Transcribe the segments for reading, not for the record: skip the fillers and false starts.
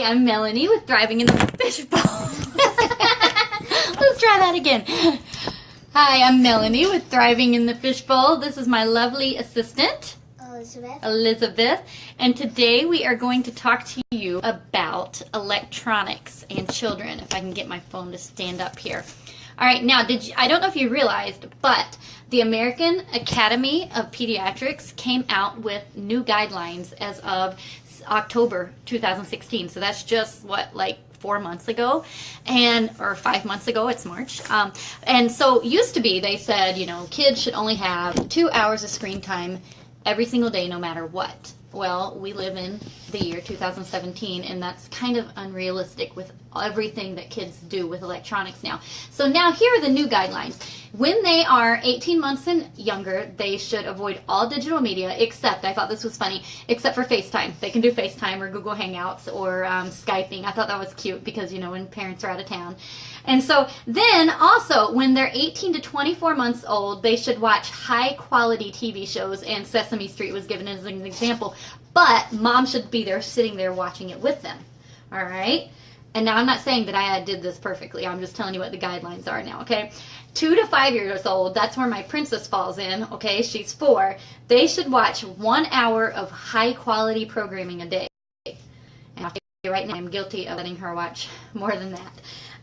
I'm Melanie with Thriving in the Fishbowl. Let's try that again. Hi, I'm Melanie with Thriving in the Fishbowl. This is my lovely assistant, Elizabeth. And today we are going to talk to you about electronics and children. If I can get my phone to stand up here. All right, now I don't know if you realized, but the American Academy of Pediatrics came out with new guidelines as of October 2016. So that's just like 4 months ago, or 5 months ago. It's March. And so used to be, they said, kids should only have 2 hours of screen time every single day, no matter what. Well, we live in the year 2017, and that's kind of unrealistic with everything that kids do with electronics now. So now here are the new guidelines. When they are 18 months and younger, they should avoid all digital media except, I thought this was funny, except for FaceTime. They can do FaceTime or Google Hangouts or Skyping. I thought that was cute because, when parents are out of town. And so then also when they're 18 to 24 months old, they should watch high quality TV shows, and Sesame Street was given as an example. But mom should be there sitting there watching it with them. All right? And now I'm not saying that I did this perfectly. I'm just telling you what the guidelines are now, okay? 2 to 5 years old, that's where my princess falls in, okay? She's 4. They should watch 1 hour of high quality programming a day. And I'll tell you right now, I'm guilty of letting her watch more than that.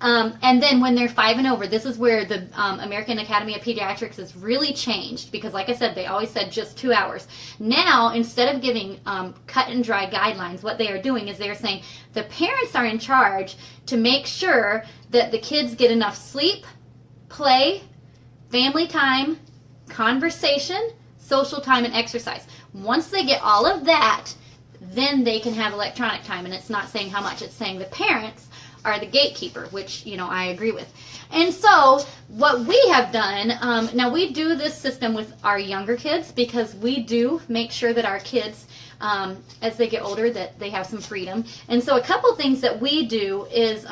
And then when they're 5 and over, this is where the American Academy of Pediatrics has really changed, because like I said, they always said just 2 hours. Now, instead of giving cut and dry guidelines, what they are doing is they're saying the parents are in charge to make sure that the kids get enough sleep, play, family time, conversation, social time, and exercise. Once they get all of that, then they can have electronic time. And it's not saying how much. It's saying the parents are the gatekeeper, which, I agree with. And so what we have done, now we do this system with our younger kids because we do make sure that our kids, as they get older, that they have some freedom. And so a couple things that we do is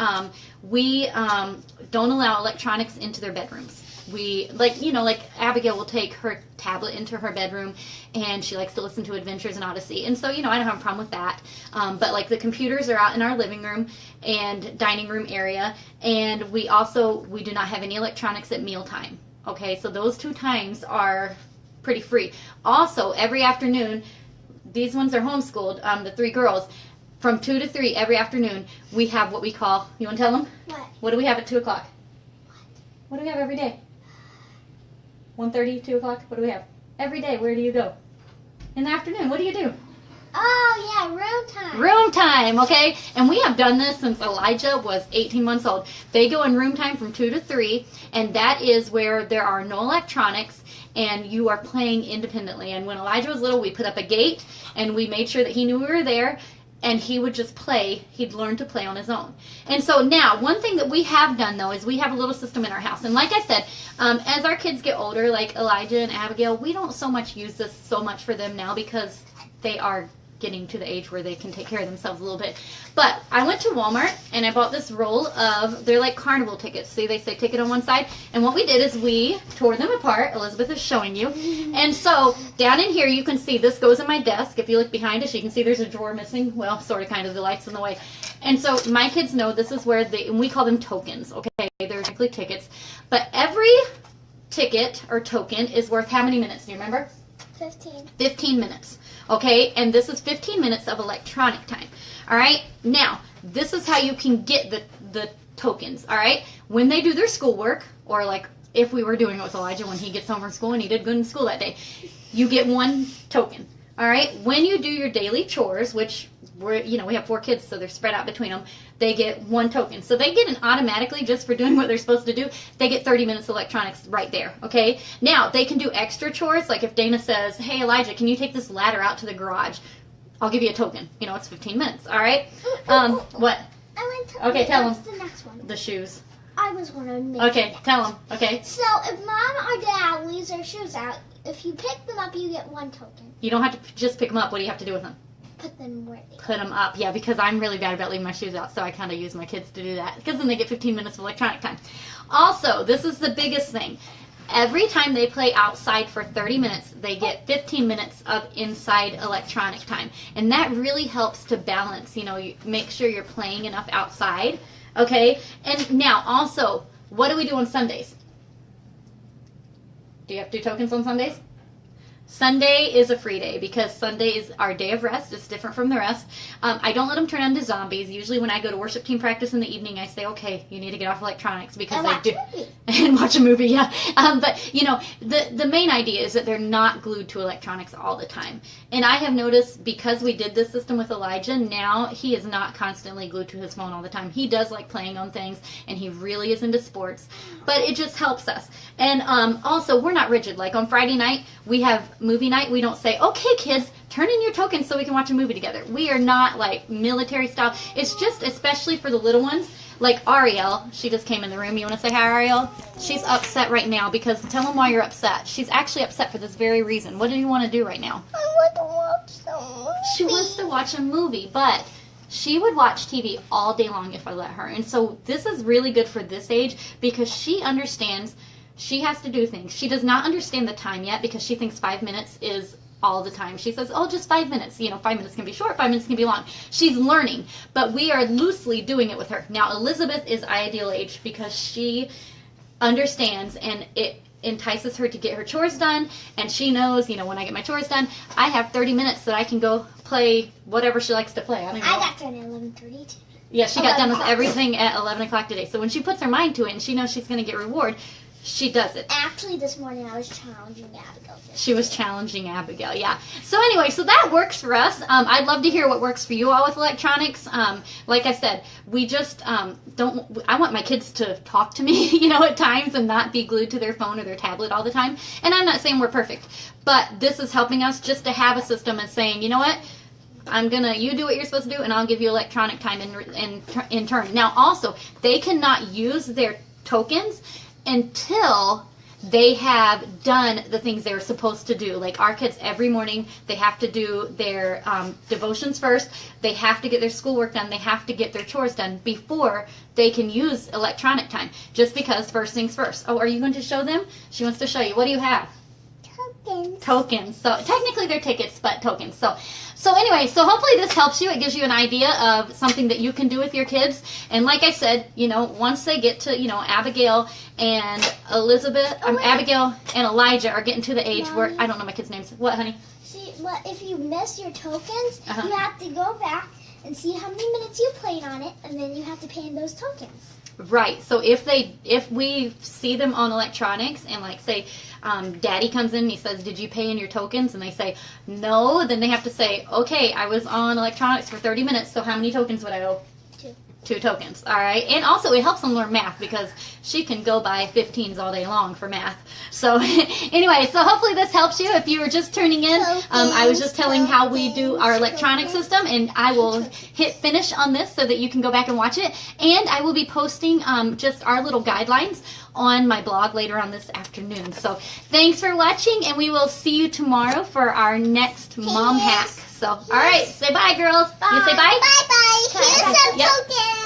we don't allow electronics into their bedrooms. We, like Abigail will take her tablet into her bedroom, and she likes to listen to Adventures in Odyssey. And so, I don't have a problem with that. But like the computers are out in our living room and dining room area, and we do not have any electronics at mealtime. Okay, so those 2 times are pretty free. Also, every afternoon, these ones are homeschooled, the 3 girls, from 2 to 3 every afternoon, we have what we call, you want to tell them? What? What do we have at 2 o'clock? What do we have every day? 1:30, 2 o'clock? What do we have? Every day, where do you go? In the afternoon, what do you do? Oh, yeah, room time. Room time, okay? And we have done this since Elijah was 18 months old. They go in room time from 2 to 3, and that is where there are no electronics, and you are playing independently. And when Elijah was little, we put up a gate, and we made sure that he knew we were there, and he would just play. He'd learn to play on his own. And so now, one thing that we have done, though, is we have a little system in our house. And like I said, as our kids get older, like Elijah and Abigail, we don't so much use this so much for them now because they are getting to the age where they can take care of themselves a little bit. But I went to Walmart, and I bought this roll of, they're like carnival tickets. See, they say ticket on one side. And what we did is we tore them apart. Elizabeth is showing you. And so down in here, you can see this goes in my desk. If you look behind us, you can see there's a drawer missing. Well, sort of, kind of, the light's in the way. And so my kids know this is where and we call them tokens, okay? They're technically tickets. But every ticket or token is worth how many minutes? Do you remember? 15. 15 minutes. Okay, and this is 15 minutes of electronic time. All right, now this is how you can get the tokens. All right, when they do their schoolwork, or like if we were doing it with Elijah when he gets home from school and he did good in school that day, you get 1 token. All right, when you do your daily chores, which we have 4 kids, so they're spread out between them, they get 1 token. So they get automatically, just for doing what they're supposed to do, they get 30 minutes of electronics right there, okay? Now, they can do extra chores, like if Dana says, hey, Elijah, can you take this ladder out to the garage? I'll give you a token. It's 15 minutes, all right? What? Okay, tell them. What's the next one? The shoes. I was wondering. Okay, tell them, okay? So, if Mom or Dad leaves their shoes out, if you pick them up, you get 1 token. You don't have to just pick them up. What do you have to do with them? Put them where they Put them up, yeah, because I'm really bad about leaving my shoes out, so I kind of use my kids to do that, because then they get 15 minutes of electronic time. Also, this is the biggest thing. Every time they play outside for 30 minutes, they get 15 minutes of inside electronic time. And that really helps to balance, you make sure you're playing enough outside, okay? And now, also, what do we do on Sundays? Do you have to do tokens on Sundays? Sunday is a free day because Sunday is our day of rest. It's different from the rest. I don't let them turn on to zombies. Usually when I go to worship team practice in the evening, I say, okay, you need to get off electronics because and I do. And watch a movie, yeah. But, the main idea is that they're not glued to electronics all the time. And I have noticed because we did this system with Elijah, now he is not constantly glued to his phone all the time. He does like playing on things, and he really is into sports. But it just helps us. And also, we're not rigid. Like on Friday night, we have movie night. We don't say, okay, kids, turn in your tokens so we can watch a movie together. We are not like military style. It's just especially for the little ones. Like Ariel, she just came in the room. You want to say hi, Ariel? She's upset right now because tell them why you're upset. She's actually upset for this very reason. What do you want to do right now? I want to watch some movie. She wants to watch a movie, but she would watch TV all day long if I let her. And so this is really good for this age because she understands she has to do things. She does not understand the time yet because she thinks 5 minutes is all the time. She says, oh, just 5 minutes. 5 minutes can be short, 5 minutes can be long. She's learning, but we are loosely doing it with her. Now, Elizabeth is ideal age because she understands and it entices her to get her chores done, and she knows, when I get my chores done, I have 30 minutes that I can go play whatever she likes to play. I got done at 11:30 today. Yeah, she got done with everything at 11 o'clock today. So when she puts her mind to it and she knows she's going to get reward, she does it. Actually, this morning I was challenging Abigail. She was challenging Abigail, yeah. So anyway, so that works for us. I'd love to hear what works for you all with electronics. Like I said, we just I want my kids to talk to me, at times and not be glued to their phone or their tablet all the time. And I'm not saying we're perfect, but this is helping us just to have a system and saying, you know what? You do what you're supposed to do, and I'll give you electronic time in turn. Now, also, they cannot use their tokens until they have done the things they're supposed to do. Like our kids, every morning, they have to do their devotions first. They have to get their schoolwork done. They have to get their chores done before they can use electronic time. Just because first things first. Oh, are you going to show them? She wants to show you. What do you have? Tokens. Tokens. So technically they're tickets, but tokens. So anyway, so hopefully this helps you. It gives you an idea of something that you can do with your kids. And like I said, once they get to, Abigail and Abigail and Elijah are getting to the age where, I don't know my kids' names. What, honey? See, if you miss your tokens, you have to go back and see how many minutes you played on it, and then you have to pay in those tokens. Right. So if we see them on electronics and like say, Daddy comes in and he says, did you pay in your tokens? And they say, no. Then they have to say, okay, I was on electronics for 30 minutes, so how many tokens would I owe? 2 tokens. All right. And also it helps them learn math because she can go by 15s all day long for math. So anyway, so hopefully this helps you. If you were just tuning in, I was just telling how we do our electronic system, and I will hit finish on this so that you can go back and watch it. And I will be posting just our little guidelines on my blog later on this afternoon. So thanks for watching, and we will see you tomorrow for our next mom hack. So, all right, say bye, girls. Bye. You say bye? Bye-bye. Here's some tokens.